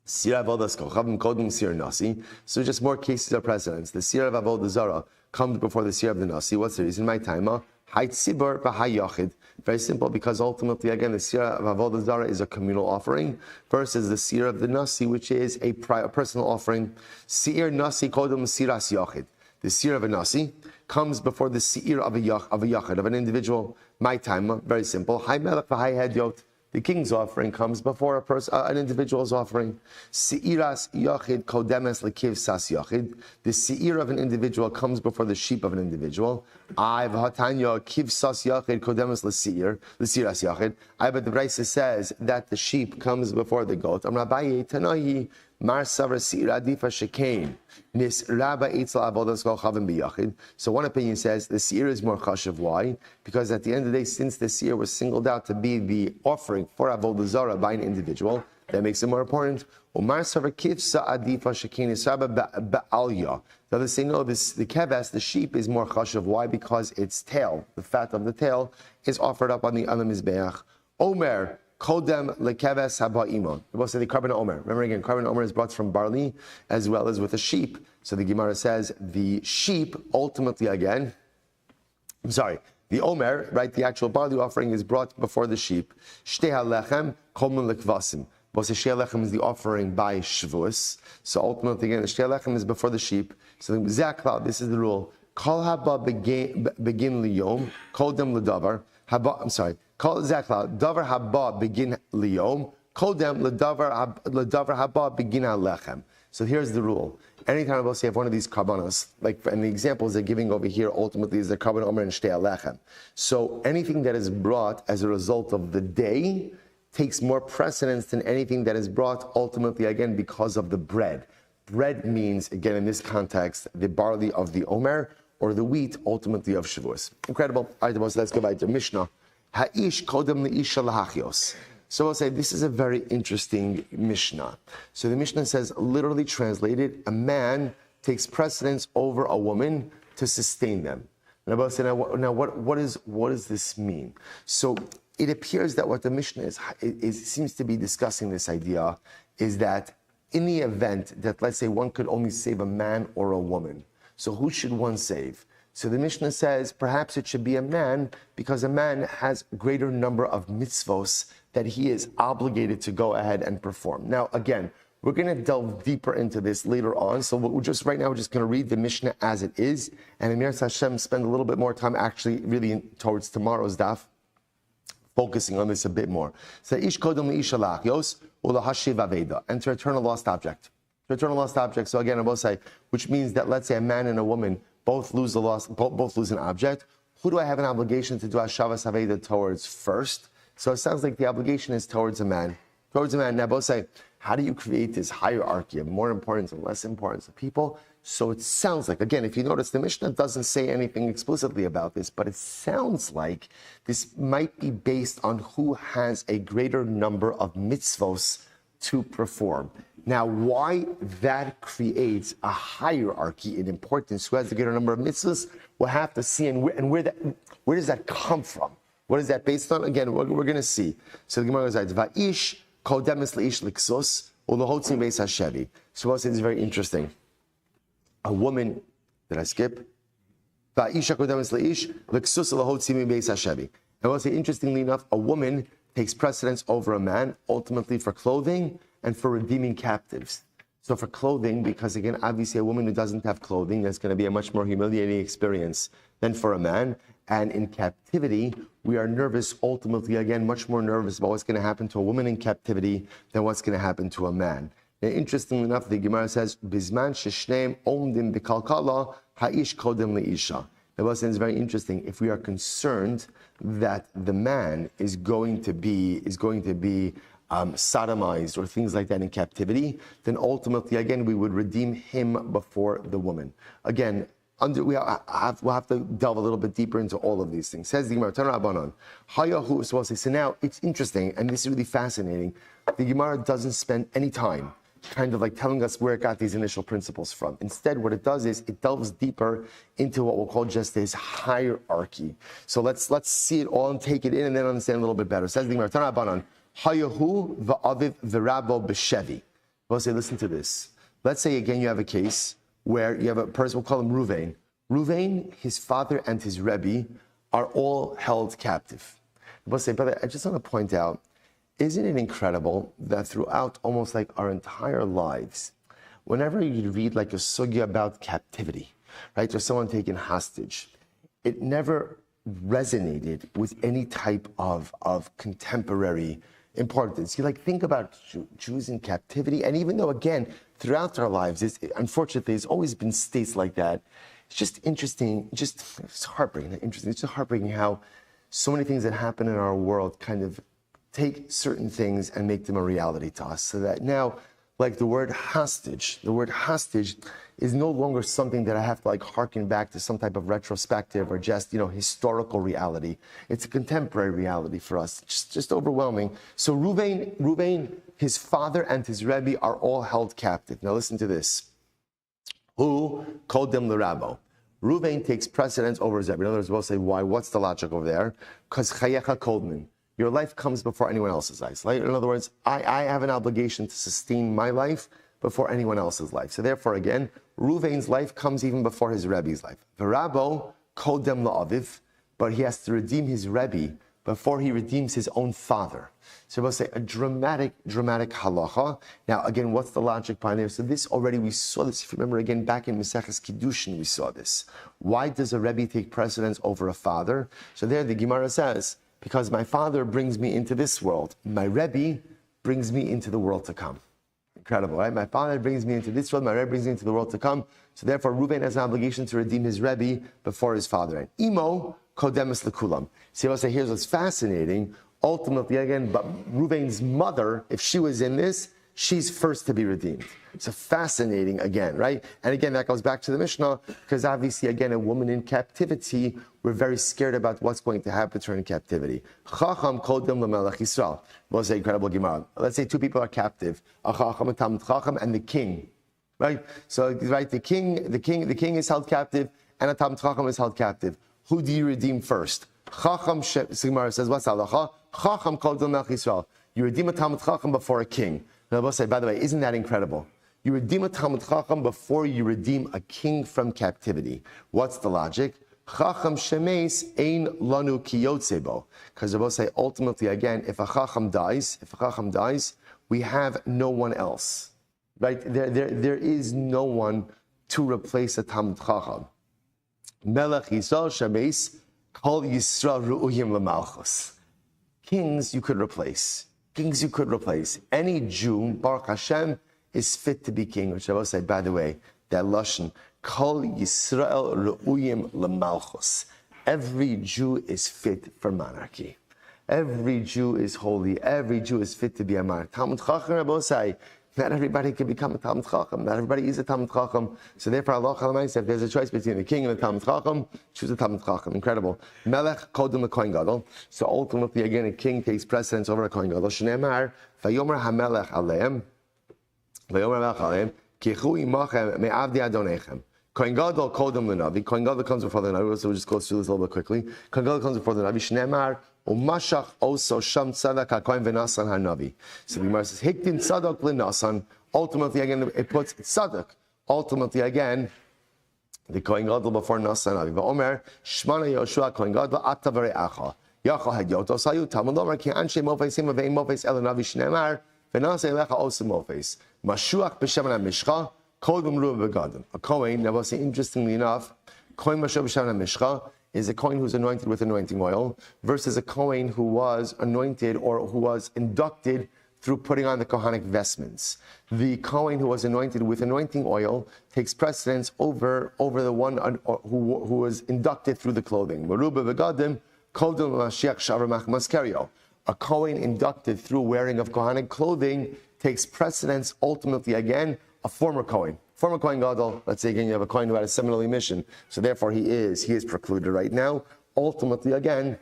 Sir avodas kochavim kodem sir nasi. So just more cases of precedence. The sir of avodah zara comes before the sir of the nasi. What's the reason? My timer. Hay tzibur v'hay yachid. Very simple, because ultimately, again, the sir of avodah zara is a communal offering versus the sir of the nasi, which is a personal offering. Sir nasi kodem siras yachid. The sir of a nasi comes before the sir of a yachid, of an individual. My timer. Very simple. Hay melech v'hay hedyot. The king's offering comes before an individual's offering. Seiras yachid kodemes lekiv sas yachid. The seir of an individual comes before the sheep of an individual. I v'hatanya kiv sas yachid kodemes lesiras yachid. But the Brisa says that the sheep comes before the goat. Amrabaye tanahi mar savar seir adifa shekain nis rabba itzel avodas kochavim biyachid. So one opinion says the seir is more chashav. Why? Because at the end of the day, since the seir was singled out to be the offering for avodah zarah by an individual, that makes it more important. Umar savar kivsa adifa shekain nis rabba ba'alya. The others say no. The keves, the sheep, is more chashav. Why? Because its tail, the fat of the tail, is offered up on the mizbeach. Omer. Kodem lekeves haba'imon. We'll say the carbon omer. Remember again, carbon omer is brought from barley as well as with a sheep. So the Gemara says the sheep ultimately again, the omer, right, the actual barley offering is brought before the sheep. Shtei halechem kolmen lekvasim. We'll say shtei halechem is the offering by Shavuos. So ultimately again, the shtei halechem is before the sheep. So zakla, this is the rule. Kol haba begin liyom, kodem ledavar. Kol zakla davar haba begin liyom, kodem ledavar haba begin alechem. So here's the rule. Anytime we'll say if one of these karbanos, and the examples they're giving over here ultimately is the karban omer and shtei alechem. So anything that is brought as a result of the day takes more precedence than anything that is brought ultimately again because of the bread. Bread means, again in this context, the barley of the omer or the wheat ultimately of Shavuos. Incredible. All right, let's go back to Mishnah. Ha'ish kodem le'isha lahachios. So I'll say this is a very interesting Mishnah. So the Mishnah says, literally translated, a man takes precedence over a woman to sustain them. And I'll say, now what does this mean? So it appears that what the Mishnah seems to be discussing this idea is that in the event that, let's say, one could only save a man or a woman, so who should one save? So the Mishnah says perhaps it should be a man because a man has a greater number of mitzvos that he is obligated to go ahead and perform. Now, again, we're going to delve deeper into this later on. So we're just going to read the Mishnah as it is, and Emir Hashem spend a little bit more time actually really towards tomorrow's daf, focusing on this a bit more. So ish kodem ish alachos ulahashiv aveda. Enter eternal lost object. Eternal lost object. So again, I will say, which means that let's say a man and a woman both lose both lose an object. Who do I have an obligation to do Hashavas Haveda towards first? So it sounds like the obligation is towards a man. Towards a man. Now both say, how do you create this hierarchy of more importance and less importance of people? So it sounds like, again, if you notice, the Mishnah doesn't say anything explicitly about this, but it sounds like this might be based on who has a greater number of mitzvos to perform. Now, why that creates a hierarchy in importance, who has a greater number of mitzvahs, we'll have to see, and where does that come from? What is that based on? Again, we're going to see. So the Gemara goes, Va'ish kodemis leish liksos ulohotzim beis hashevi. So we'll say this is very interesting. A woman, did I skip? Va'ish kodemis leish liksos ulohotzim beis hashevi. And we'll say, interestingly enough, a woman takes precedence over a man, ultimately for clothing and for redeeming captives. So for clothing, because again, obviously a woman who doesn't have clothing, that's going to be a much more humiliating experience than for a man. And in captivity, we are nervous, ultimately, again, much more nervous about what's going to happen to a woman in captivity than what's going to happen to a man. Now, interestingly enough, the Gemara says, Bizman sheshneim omdim b'kalkala ha'ish kodem le'isha. Now, it's very interesting. If we are concerned that the man is going to be sodomized or things like that in captivity, then ultimately, again, we would redeem him before the woman. Again, we'll have to delve a little bit deeper into all of these things. Says the Gemara, so now it's interesting, and this is really fascinating. The Gemara doesn't spend any time kind of like telling us where it got these initial principles from. Instead, what it does is it delves deeper into what we'll call just this hierarchy. So let's see it all and take it in and then understand a little bit better. Says the Gemara, Hayahu va'aviv v'rabo b'shevi. We'll say, listen to this. Let's say again you have a case where you have a person, we'll call him Ruvain. Ruvain, his father and his Rebbe are all held captive. We'll say, brother, I just want to point out, isn't it incredible that throughout almost like our entire lives, whenever you read like a sugya about captivity, right, or someone taken hostage, it never resonated with any type of contemporary importance. You like think about Jews in captivity, and even though again throughout our lives, unfortunately, there's always been states like that. It's just interesting. It's heartbreaking. Interesting. It's just heartbreaking how so many things that happen in our world kind of take certain things and make them a reality to us. So that now, like the word hostage is no longer something that I have to like harken back to some type of retrospective or just, historical reality. It's a contemporary reality for us. Just overwhelming. So Ruvain, his father and his Rebbe are all held captive. Now listen to this. Who called them the Rabbo? Ruvain takes precedence over his Rebbe. In other words, we'll say, why? What's the logic over there? Because chayecha koldmin. Your life comes before anyone else's life. In other words, I have an obligation to sustain my life before anyone else's life. So therefore, again, Ruvain's life comes even before his Rebbe's life. V'rabo kodem la'aviv, but he has to redeem his Rebbe before he redeems his own father. So we'll say a dramatic halacha. Now, again, what's the logic behind there? So this already, we saw this, if you remember, again, back in Maseches Kiddushin, we saw this. Why does a Rebbe take precedence over a father? So there the Gemara says, because my father brings me into this world, my Rebbe brings me into the world to come. Incredible, right? My father brings me into this world, my Rebbe brings me into the world to come. So therefore, Reuven has an obligation to redeem his Rebbe before his father. And Imo kodemis lekulam. See, I'll say, here's what's fascinating. Ultimately, again, but Reuven's mother, if she was in this, she's first to be redeemed. So fascinating again, right? And again, that goes back to the Mishnah, because obviously, again, a woman in captivity, we're very scared about what's going to happen to her in captivity. Chacham kodem lemelech Yisrael. Was an incredible Gemara. Let's say two people are captive, a Chacham, a Talmid Chacham, and the king, right? So, right, the king is held captive, and a Talmid Chacham is held captive. Who do you redeem first? Chacham, Gemara says, what's halacha? Chacham kodem lemelech Yisrael. You redeem a Talmid Chacham before a king. Now, I will say, by the way, isn't that incredible? You redeem a Talmid Chacham before you redeem a king from captivity. What's the logic? Chacham shemeis ein lanu kiyotzebo. Because I will say, ultimately, again, if a Chacham dies, we have no one else. Right? There is no one to replace a Talmid Chacham. Melech Yisrael shemeis kol Yisrael ru'uyim lemalchus. Kings you could replace. Any Jew, Baruch Hashem, is fit to be king, which I will say, by the way, that Lashon, Kol Yisrael Ru'uyim L'Malchus. Every Jew is fit for monarchy. Every Jew is holy. Every Jew is fit to be a monarch. Talmid Chacham, I will say, not everybody can become a Talmid Chacham. Not everybody is a Talmid Chacham. So therefore, Allah Chalamayis, if there's a choice between the king and the Talmid Chacham, choose the Talmid Chacham. Incredible. Melech Kodem Kohen Gadol. So ultimately, again, a king takes precedence over a Kohen Gadol. Shneimar, Vayomer HaMelech Aleim, Vayomer HaMelech Aleim, Kichu Imachem Me'avdi Adonechem. Kohen Gadol Kodem L'Navi. Kohen Gadol comes before the Navi. So we'll just go through this a little bit quickly. Kohen Gadol comes before the Navi. Shneimar, Umashach also Sham Tzadak HaKohen V'Nasan HaNavi. So the Gemara says, Hiktin Tzadak L'Nasan. Ultimately, again, it puts Tzadak. Ultimately, again, the Kohen Gadol before Nasan HaNavi. V'Omer, Shmana Yoshua Kohen Gadol Ata V'Re'acha. Yachal Hadyoto Sayu Talmud Omer Ki Anshe Mofes Hima Ve'im Mofes El Navi Shneimar V'Nasei Lecha Osu Mofes. Mashuach B'Shem HaMishcha Kodem Ruah V'Gadol. A Kohen, now we'll see, interestingly enough, Kohen Mashuach B'Shem HaMishcha is a Kohen who's anointed with anointing oil versus a Kohen who was anointed or who was inducted through putting on the Kohanic vestments. The Kohen who was anointed with anointing oil takes precedence over the one who was inducted through the clothing. A Kohen inducted through wearing of Kohanic clothing takes precedence, ultimately again, a former Kohen. Former Kohen Gadol, let's say again you have a Kohen who had a seminal mission, so therefore he is precluded right now. Ultimately again,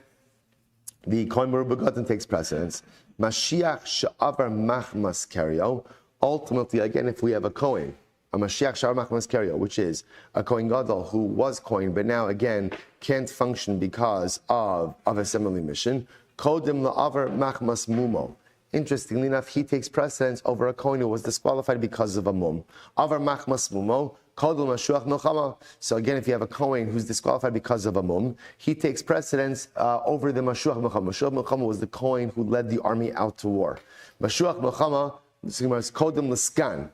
the Kohen Merubah Gadol takes precedence. Mashiach she'avar machmas kerio. Ultimately again, if we have a Kohen, a Mashiach she'avar machmas kerio, which is a Kohen Gadol who was Kohen, but now again can't function because of a seminal mission, kodem la'avar machmas mumo. Interestingly enough, he takes precedence over a Kohen who was disqualified because of a mum. Avar machmas mumo, kodel mashuach milchama. So again, if you have a Kohen who's disqualified because of a mum, he takes precedence over the mashuach milchama. Mashuach milchama was the Kohen who led the army out to war. Mashuach milchama, is kodem l'skan.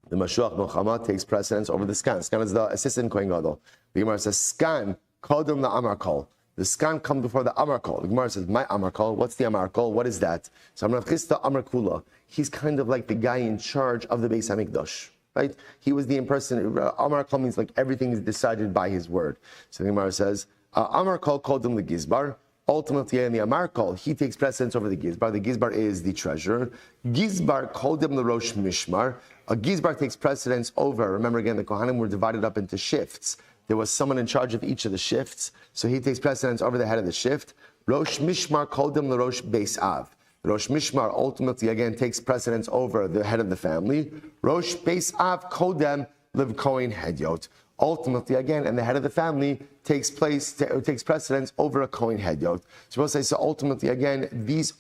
The mashuach milchama takes precedence over the skan. Skan is the assistant Kohen Gadol. The Gemara says skan kodem la'amar kol. The skan comes before the Amar Kol. The Gemara says, my Amar Kol. What's the Amar Kol? What is that? So Amar Chista Amar Kula. He's kind of like the guy in charge of the Beis HaMikdash, right? He was the person. Amar Kol means like everything is decided by his word. So the Gemara says, Amar Kol Kodem the Gizbar. Ultimately, in the Amar Kol, he takes precedence over the Gizbar. The Gizbar is the treasurer. Gizbar Kodem the Rosh Mishmar. A Gizbar takes precedence over, remember again, the Kohanim were divided up into shifts. There was someone in charge of each of the shifts, so he takes precedence over the head of the shift. Rosh Mishmar Kodem LaRosh Beis Av. Rosh Mishmar ultimately again takes precedence over the head of the family. Rosh Beis Av Kodem Liv Kohen Hedyot. Ultimately again, and the head of the family takes precedence over a Kohen Hedyot. So we'll say, so ultimately again, this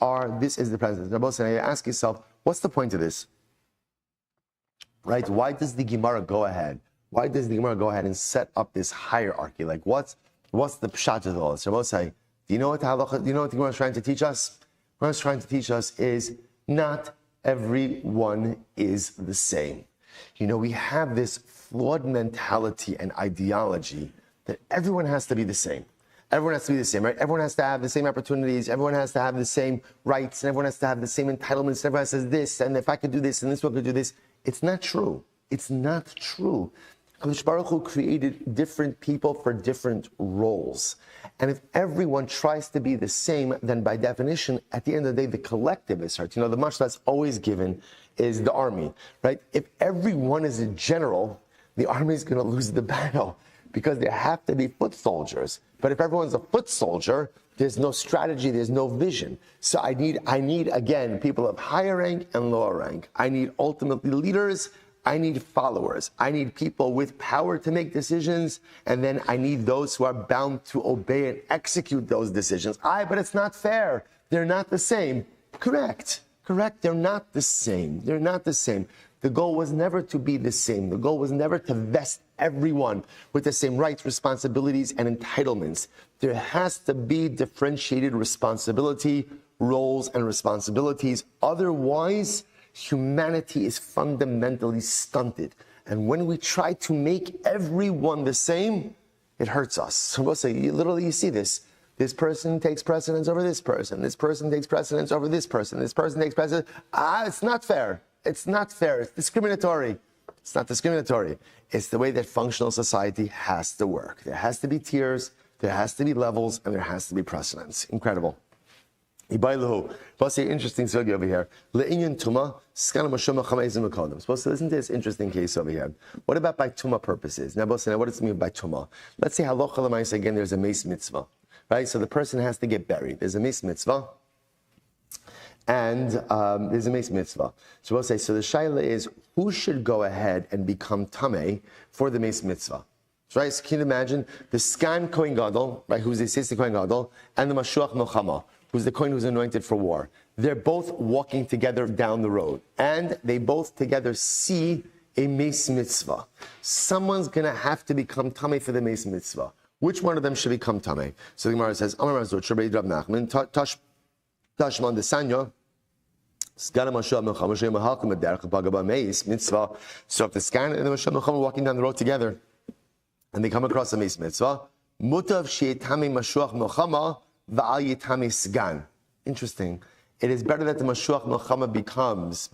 is the precedence. Now, both you ask yourself, what's the point of this? Right? Why does the Gemara go ahead? Why does the Gemara go ahead and set up this hierarchy? Like, what's the pshat of all this? Rabbi say, do you know what the Gemara is trying to teach us? What it's trying to teach us is not everyone is the same. You know, we have this flawed mentality and ideology that everyone has to be the same. Everyone has to be the same, right? Everyone has to have the same opportunities. Everyone has to have the same rights. And everyone has to have the same entitlements. Everyone says this, and if I could do this, and this one could do this. It's not true. It's not true. HaKadosh Baruch Hu created different people for different roles. And if everyone tries to be the same, then by definition, at the end of the day, the collective is hurt. The mashal that's always given is the army, right? If everyone is a general, the army is going to lose the battle because there have to be foot soldiers. But if everyone's a foot soldier, there's no strategy, there's no vision. So I need again, people of higher rank and lower rank. I need ultimately leaders. I need followers. I need people with power to make decisions, and then I need those who are bound to obey and execute those decisions. But it's not fair. They're not the same. Correct. They're not the same. The goal was never to be the same. The goal was never to vest everyone with the same rights, responsibilities, and entitlements. There has to be differentiated responsibility, roles, and responsibilities. Otherwise, humanity is fundamentally stunted. And when we try to make everyone the same, it hurts us. So we'll say, you see this. This person takes precedence over this person. This person takes precedence over this person. This person takes precedence. It's not fair. It's discriminatory. It's not discriminatory. It's the way that functional society has to work. There has to be tiers, there has to be levels, and there has to be precedence. Incredible. We'll see interesting sugya over here. Supposed to listen to this interesting case over here. What about by tuma purposes? Now, what does it mean by tuma? Let's say halacha l'maisa again. There's a meis mitzvah, right? So the person has to get buried. There's a meis mitzvah, and there's a meis mitzvah. So we'll say. So the shaila is who should go ahead and become tamei for the meis mitzvah. Right? So can you imagine the skan kohen gadol, right? Who's the assistant kohen gadol, and the mashuach milchama, who's the kohen who's anointed for war. They're both walking together down the road, and they both together see a meis mitzvah. Someone's going to have to become tamei for the meis mitzvah. Which one of them should become tamei? So the Gemara says, Amar Razot Shabei Rav Nachman Tashman de Sanya. So if the skan and the mashuach milchama are walking down the road together, and they come across a meis mitzvah, mutav she'etame mashuach milchama v'al yitame sgan. Interesting. It is better that the mashuach milchama becomes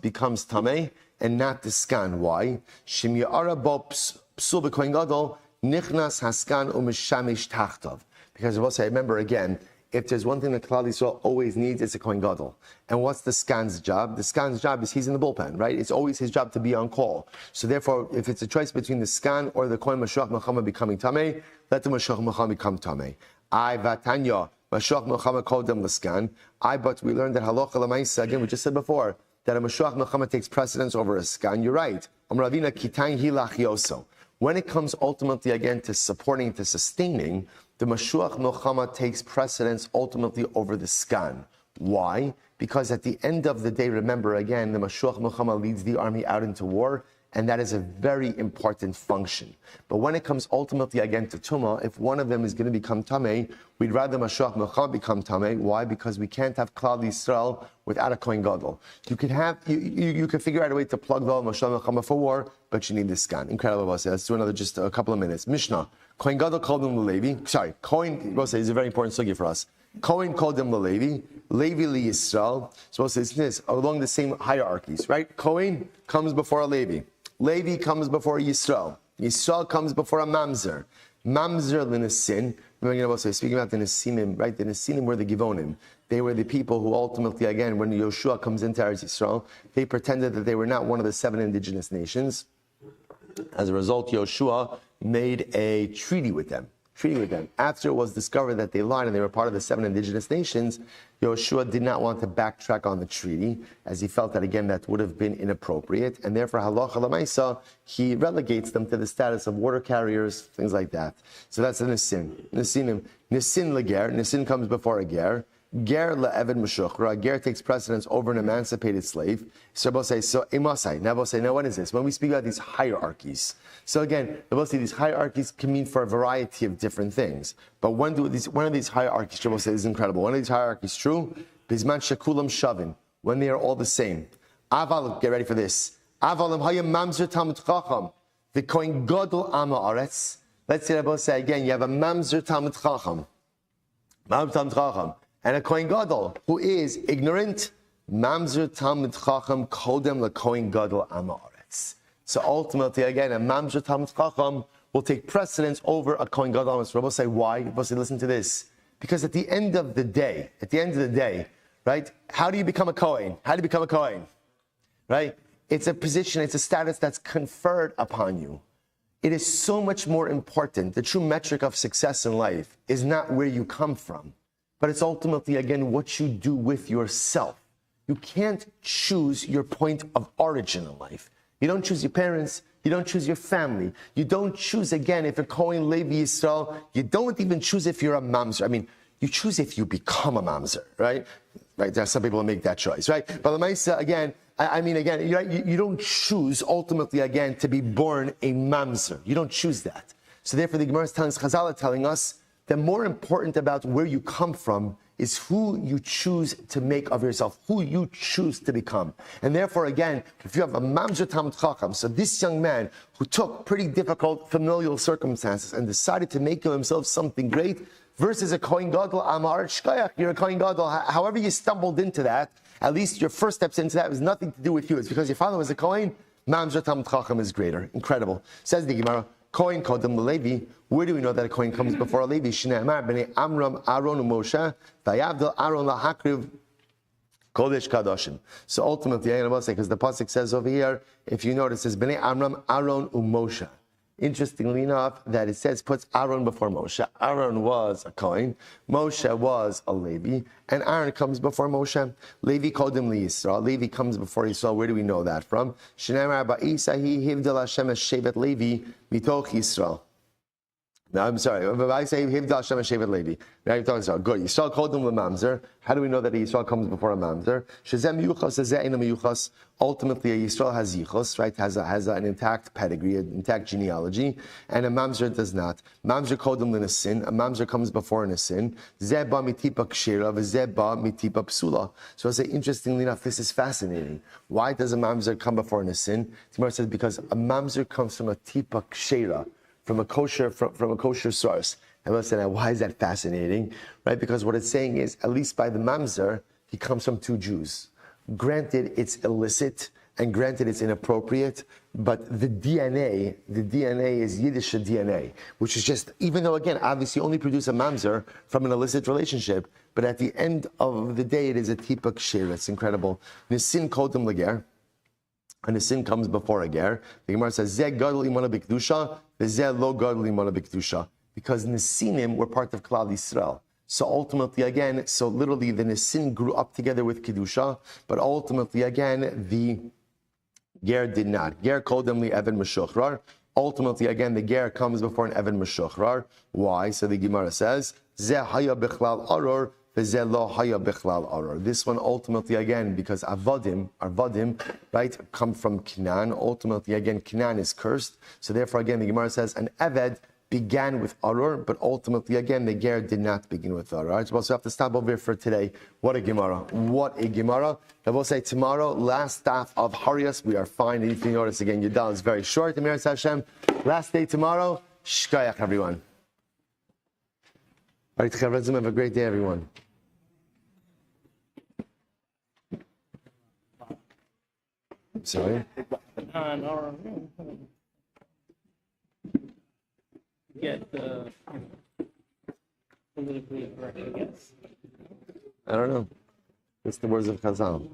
tamei and not the sgan. Why? Shim ya'ara bo psul b'kohen gadol nichnas haskan u'mishamish tachtav. Because we'll say, remember again, if there's one thing that Klal Yisrael always needs, it's a kohen gadol. And what's the skan's job? The skan's job is he's in the bullpen, right? It's always his job to be on call. So therefore, if it's a choice between the skan or the kohen mashuach milchama becoming tamei, let the mashuach milchama become tamei. Vatanya mashuach milchama kodem l'skan. But we learned that halacha l'maisa, again, we just said before, that a mashuach milchama takes precedence over a skan. You're right. Amravina kitang hilach yoso. When it comes ultimately again to supporting, to sustaining, the mashuach milchama takes precedence ultimately over the skan. Why? Because at the end of the day, remember again, the mashuach milchama leads the army out into war, and that is a very important function. But when it comes ultimately again to tuma, if one of them is going to become tamei, we'd rather mashuach milchama become tamei. Why? Because we can't have Klal Yisrael without a kohen gadol. You could have you could figure out a way to plug the mashuach milchama for war, but you need this skan. Incredible. Let's do another just a couple of minutes. Mishnah. Kohen gadol called him Levi. Sorry, Kohen. Is a very important sugi for us. Kohen called him Levi. Levi li Yisrael. So it's this along the same hierarchies, right? Kohen comes before a Levi. Levi comes before Yisrael. Yisrael comes before a mamzer. Mamzer l'nesin. Remember, speaking about the Nesinim, right? The Nesinim were the Givonim. They were the people who ultimately, again, when Yoshua comes into Eretz Yisrael, they pretended that they were not one of the 7 indigenous nations. As a result, Yoshua made a treaty with them. After it was discovered that they lied and they were part of the 7 indigenous nations, Yoshua did not want to backtrack on the treaty, as he felt that, again, that would have been inappropriate, and therefore, halacha l'maisa, he relegates them to the status of water carriers, things like that. So that's a nisin. Nisin leger, nisin comes before a ger. Ger le'eved meshuchra. Ger takes precedence over an emancipated slave. So we'll say, emasai. Now we'll say, now what is this? When we speak about these hierarchies. So again, we'll say these hierarchies can mean for a variety of different things. But one of these hierarchies, we'll say, is incredible. One of these hierarchies true, bisman shekulam shavin, when they are all the same. Aval, get ready for this. Avalim hayam mamzer talmid chacham, the kohen gadol ama aretz. Let's say, we'll say again, you have a mamzer talmid chacham. And a kohen gadol who is ignorant, mamzer talmid chacham kodem la kohen gadol ama aretz. So ultimately, again, a mamzer Talmid Chacham will take precedence over a Kohen Gadol. So Rabbi say, why? Rabbi say, listen to this. Because at the end of the day, right? How do you become a Kohen? How do you become a Kohen? Right? It's a position, it's a status that's conferred upon you. It is so much more important. The true metric of success in life is not where you come from, but it's ultimately, again, what you do with yourself. You can't choose your point of origin in life. You don't choose your parents. You don't choose your family. You don't choose, again, if you're Kohen Levi Yisrael. You don't even choose if you're a mamzer. I mean, you choose if you become a mamzer, right? Right, there are some people who make that choice, right? But Lamaisa, again, you don't choose ultimately, again, to be born a mamzer. You don't choose that. So therefore, the Gemara is telling us, Chazal are telling us, that more important about where you come from is who you choose to make of yourself, who you choose to become. And therefore, again, if you have a mamzer Talmid Chacham, so this young man who took pretty difficult familial circumstances and decided to make of himself something great, versus a Kohen Gadol, Amar Shkoyach, you're a Kohen Gadol. However you stumbled into that, at least your first steps into that was nothing to do with you. It's because your father was a Kohen. Mamzer Talmid Chacham is greater. Incredible. Says the Gemara, Kohen Kodem Levi. Where do we know that a Kohen comes before a Levi? Shnei Amar b'nei Amram Aaron u'Moshe v'yavdel Aaron lahakriv Kodesh Kadoshim. So ultimately, I'm going to say, because the pasuk says over here, if you notice, it says b'nei Amram Aaron u'Moshe. Interestingly enough, that it says puts Aaron before Moshe. Aaron was a Kohen, Moshe was a Levi, and Aaron comes before Moshe. Levi called him Yisrael. Levi comes before Yisrael. Where do we know that from? Shneimar ba'isa hivdel Hashem shevet Levi mitoch Yisrael. No, I'm sorry. I say Hivdal Hashem Shevet Levi. Now you're talking about good. Yisrael called him Mamzer. How do we know that Yisrael comes before a Mamzer? Shezem Yuchas Zeh Ina Yuchas. Ultimately, a Yisrael has Yichus, right? Has an intact pedigree, an intact genealogy, and a Mamzer does not. Mamzer called him Linasin. A Mamzer comes before Nisin. Zeh ba mitipa kshira, v'zeh ba mitipa psula. So I say, interestingly enough, this is fascinating. Why does a Mamzer come before Nisin? Tomorrow says because a Mamzer comes from a tipa kshira, from a kosher source. And we'll say, now, why is that fascinating? Right? Because what it's saying is, at least by the mamzer, he comes from two Jews. Granted, it's illicit, and granted, it's inappropriate, but the DNA is Yiddish DNA, which is just, even though, again, obviously only produce a mamzer from an illicit relationship, but at the end of the day, it is a tipa kshir. It's incredible. Nisin kodem leger. And the sin comes before a ger. The Gemara says, Zeh gadol imana b'kedusha, v'zeh lo gadol imana b'kedusha. Because Nesinim were part of Klal Yisrael. So ultimately, again, so literally the Nesin grew up together with Kedusha, but ultimately, again, the ger did not. Ger called them the Evan Meshuchrar. Ultimately, again, the ger comes before an Evan Meshuchrar. Why? So the Gemara says, Zeh haya b'chlal aror, this one ultimately, again, because Avadim, right, come from Canaan. Ultimately, again, Canaan is cursed. So therefore, again, the Gemara says an Eved began with Aror, but ultimately, again, the Ger did not begin with Aror. Right? So we'll have to stop over here for today. What a Gemara. What a Gemara. I will say tomorrow, last staff of Horayos, we are fine. If you notice, again, Yudal is very short. Amir Hashem. Last day tomorrow. Shkoyach, everyone. All right, Chavrazim, have a great day, everyone. I'm sorry?
Get politically correct, I guess.
I don't know. It's the words of Chazal.